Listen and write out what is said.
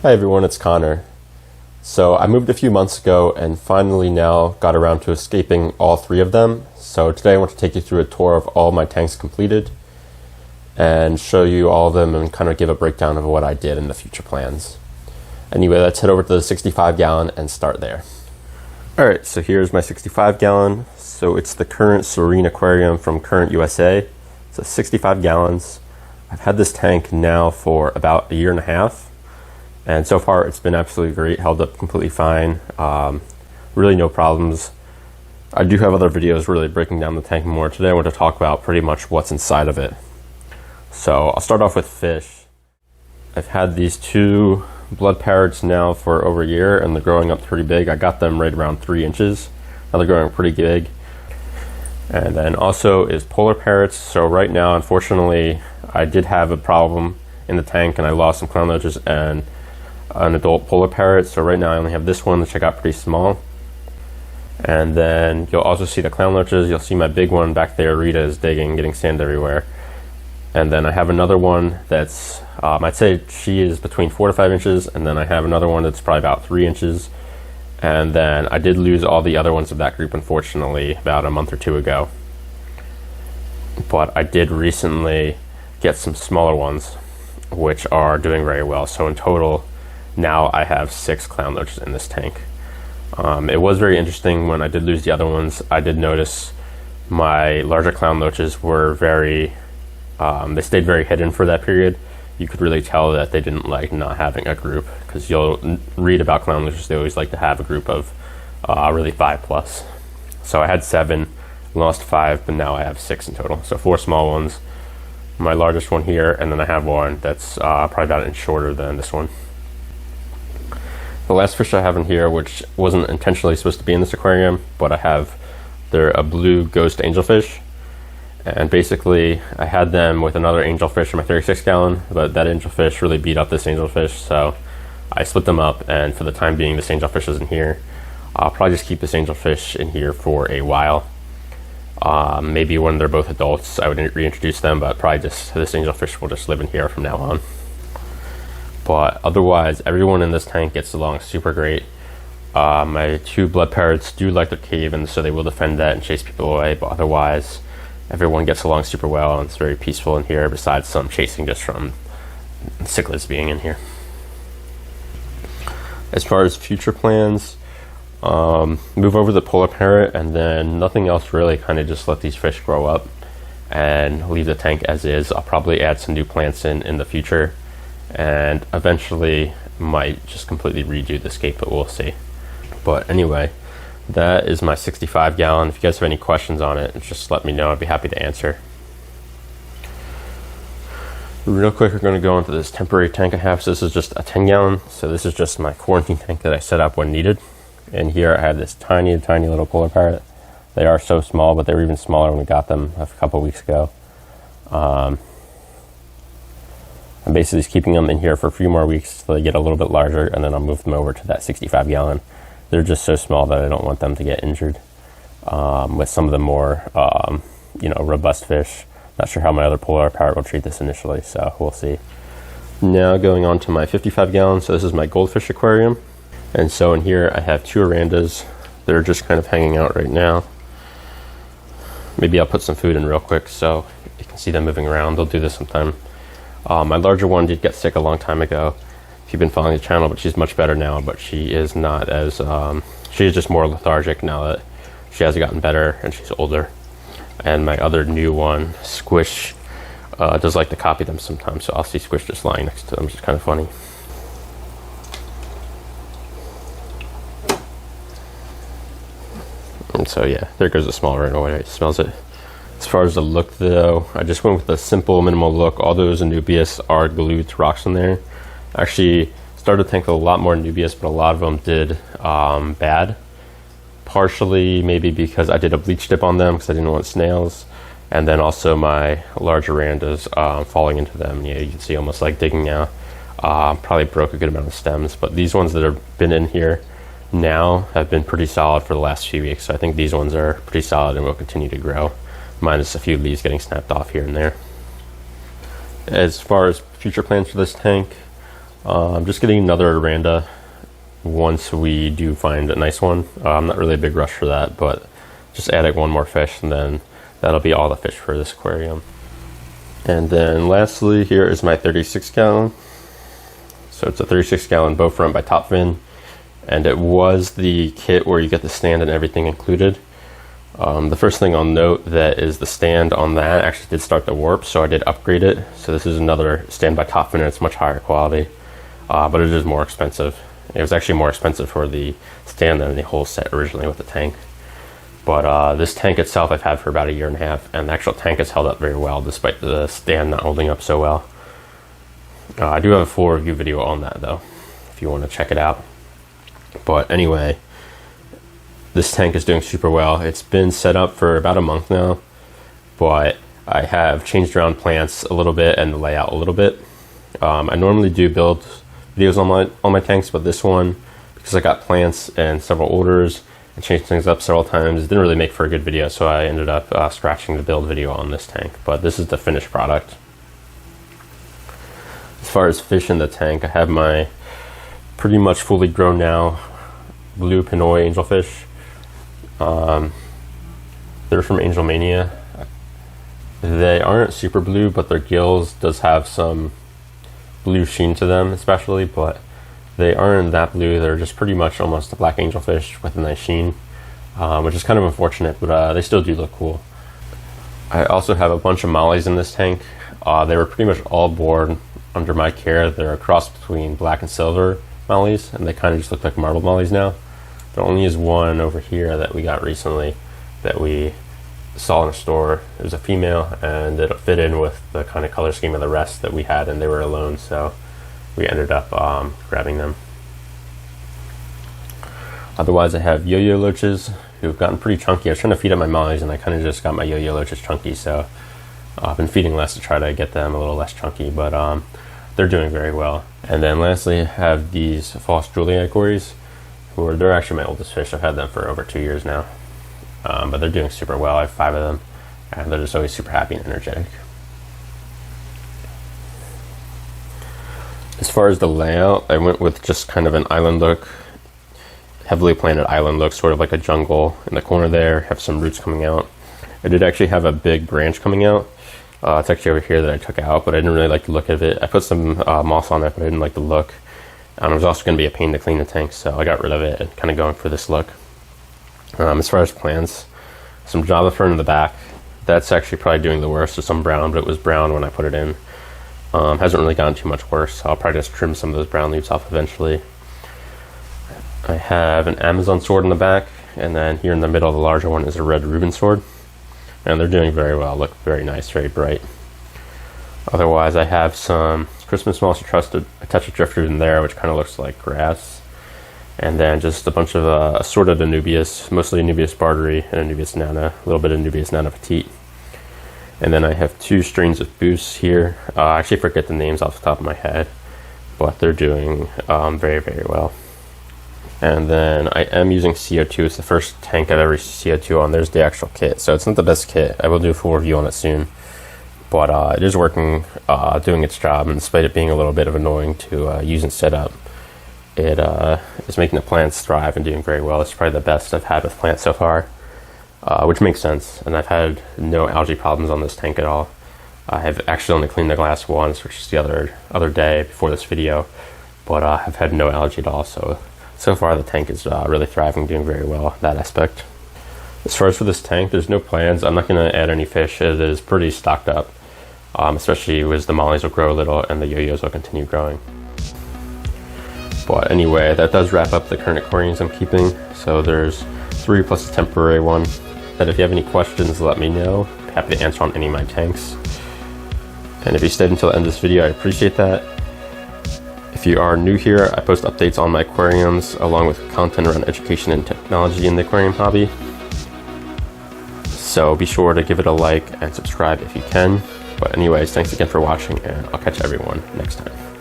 Hi everyone, it's Connor. So I moved a few months ago and finally now got around to escaping all three of them. So today I want to take you through a tour of all my tanks completed and show you all of them and kind of give a breakdown of what I did in the future plans. Anyway, let's head over to the 65 gallon and start there. Alright, so here's my 65 gallon. So it's the current Serene Aquarium from Current USA. So 65 gallons. I've had this tank now for about a year and a half. And so far it's been absolutely great, held up completely fine, really no problems. I do have other videos really breaking down the tank more. Today I want to talk about pretty much what's inside of it. So I'll start off with fish. I've had these two blood parrots now for over a year and they're growing up pretty big. I got them right around 3 inches. Now they're growing pretty big. And then also is polar parrots. So right now, unfortunately, I did have a problem in the tank and I lost some clown loaches and an adult polar parrot. So right now I only have this one, which I got pretty small. And then you'll also see the clown loaches. You'll see my big one back there. Rita is digging, getting sand everywhere. And then I have another one that's, I'd say she is between 4 to 5 inches. And then I have another one that's probably about 3 inches. And then I did lose all the other ones of that group, unfortunately, about a month or two ago. But I did recently get some smaller ones, which are doing very well. So in total, now I have 6 clown loaches in this tank. It was very interesting when I did lose the other ones. I did notice my larger clown loaches were very, they stayed very hidden for that period. You could really tell that they didn't like not having a group, because you'll read about clown loaches, they always like to have a group of really 5 plus. So I had 7, lost 5, but now I have 6 in total. So 4 small ones, my largest one here, and then I have one that's probably about an inch shorter than this one. The last fish I have in here, which wasn't intentionally supposed to be in this aquarium, but they're a blue ghost angelfish. And basically, I had them with another angelfish in my 36 gallon, but that angelfish really beat up this angelfish, so I split them up, and for the time being, this angelfish is in here. I'll probably just keep this angelfish in here for a while. Maybe when they're both adults, I would reintroduce them, but probably just this angelfish will just live in here from now on. But otherwise, everyone in this tank gets along super great. My 2 blood parrots do like their cave, and so they will defend that and chase people away, but otherwise, everyone gets along super well, and it's very peaceful in here, besides some chasing just from cichlids being in here. As far as future plans, move over the polar parrot, and then nothing else really, kind of just let these fish grow up and leave the tank as is. I'll probably add some new plants in the future, and eventually might just completely redo the scape, but we'll see. But anyway, that is my 65 gallon. If you guys have any questions on it, just let me know. I'd be happy to answer. Real quick, we're going to go into this temporary tank I have. So this is just a 10 gallon. So this is just my quarantine tank that I set up when needed. And here I have this tiny little polar parrot. They are so small, but they were even smaller when we got them a couple weeks ago. I'm basically just keeping them in here for a few more weeks till they get a little bit larger, and then I'll move them over to that 65 gallon. They're just so small that I don't want them to get injured with some of the more, robust fish. Not sure how my other polar parrot will treat this initially, so we'll see. Now going on to my 55 gallon. So this is my Goldfish aquarium. And so in here I have 2 orandas. They're just kind of hanging out right now. Maybe I'll put some food in real quick so you can see them moving around. They'll do this sometime. My larger one did get sick a long time ago. If you've been following the channel, but she's much better now, but she is not as, she is just more lethargic now that she has gotten better and she's older. And my other new one, Squish, does like to copy them sometimes, so I'll see Squish just lying next to them, which is kind of funny. And so yeah, there goes the small rhino, it smells it. As far as the look though, I just went with a simple minimal look. All those Anubias are glued to rocks in there. Actually started to think a lot more Anubias, but a lot of them did bad. Partially maybe because I did a bleach dip on them because I didn't want snails. And then also my larger orandas falling into them. Yeah, you can see almost like digging now. Probably broke a good amount of stems, but these ones that have been in here now have been pretty solid for the last few weeks. So I think these ones are pretty solid and will continue to grow, minus a few leaves getting snapped off here and there. As far as future plans for this tank, I'm just getting another Aranda once we do find a nice one. I'm not really a big rush for that, but just adding one more fish and then that'll be all the fish for this aquarium. And then lastly, here is my 36 gallon. So it's a 36 gallon Bowfront by Topfin, and it was the kit where you get the stand and everything included. The first thing I'll note that is the stand on that actually did start to warp, so I did upgrade it. So this is another stand by Topfin, and it's much higher quality, but it is more expensive. It was actually more expensive for the stand than the whole set originally with the tank. But this tank itself I've had for about 1.5 years, and the actual tank has held up very well despite the stand not holding up so well. I do have a full review video on that though, if you want to check it out. But anyway, this tank is doing super well. It's been set up for about a month now, but I have changed around plants a little bit and the layout a little bit. I normally do build videos on my tanks, but this one, because I got plants and several orders and changed things up several times, it didn't really make for a good video, so I ended up scratching the build video on this tank. But this is the finished product. As far as fish in the tank, I have my pretty much fully grown now blue Pinoy angelfish. They're from Angel Mania. They aren't super blue, but their gills does have some blue sheen to them especially, but they aren't that blue. They're just pretty much almost a black angelfish with a nice sheen, which is kind of unfortunate, but they still do look cool. I also have a bunch of mollies in this tank. They were pretty much all born under my care. They're a cross between black and silver mollies, and they kind of just look like marble mollies now. There only is one over here that we got recently that we saw in a store. It was a female, and it fit in with the kind of color scheme of the rest that we had, and they were alone, so we ended up grabbing them. Otherwise, I have yo-yo loaches who've gotten pretty chunky. I was trying to feed up my mollies, and I kind of just got my yo-yo loaches chunky, so I've been feeding less to try to get them a little less chunky, but they're doing very well. And then lastly, I have these false Serene Aquariums, they're actually my oldest fish. I've had them for over 2 years now, but they're doing super well. I have 5 of them, and they're just always super happy and energetic. As far as the layout, I went with just kind of an island look, heavily planted island look, sort of like a jungle in the corner there, have some roots coming out. I did actually have a big branch coming out. It's actually over here that I took out, but I didn't really like the look of it. I put some moss on it, but I didn't like the look. It was also going to be a pain to clean the tank, so I got rid of it and kind of going for this look. As far as plants, some Java fern in the back. That's actually probably doing the worst. There's some brown, but it was brown when I put it in. Hasn't really gotten too much worse, so I'll probably just trim some of those brown leaves off eventually. I have an Amazon sword in the back, and then here in the middle, the larger one is a red Reuben sword. And they're doing very well, look very nice, very bright. Otherwise, I have some Christmas moss trusted, a touch of driftwood in there, which kind of looks like grass. And then just a bunch of assorted Anubias, mostly Anubias barteri and Anubias nana, a little bit of Anubias nana petite. And then I have 2 strains of Boost here. I actually forget the names off the top of my head, but they're doing very, very well. And then I am using CO2. It's the first tank I've ever used CO2 on. There's the actual kit. So it's not the best kit. I will do a full review on it soon. But it is working, doing its job, and despite it being a little bit of annoying to use and set up, it is making the plants thrive and doing very well. It's probably the best I've had with plants so far, which makes sense. And I've had no algae problems on this tank at all. I have actually only cleaned the glass once, which is the other day before this video, but I've had no algae at all. So far the tank is really thriving, doing very well in that aspect. As far as for this tank, there's no plans. I'm not going to add any fish. It is pretty stocked up, especially as the mollies will grow a little and the yo-yos will continue growing. But anyway, that does wrap up the current aquariums I'm keeping. So there's 3 plus a temporary one. And if you have any questions, let me know. I'm happy to answer on any of my tanks. And if you stayed until the end of this video, I appreciate that. If you are new here, I post updates on my aquariums along with content around education and technology in the aquarium hobby. So be sure to give it a like and subscribe if you can. But anyways, thanks again for watching, and I'll catch everyone next time.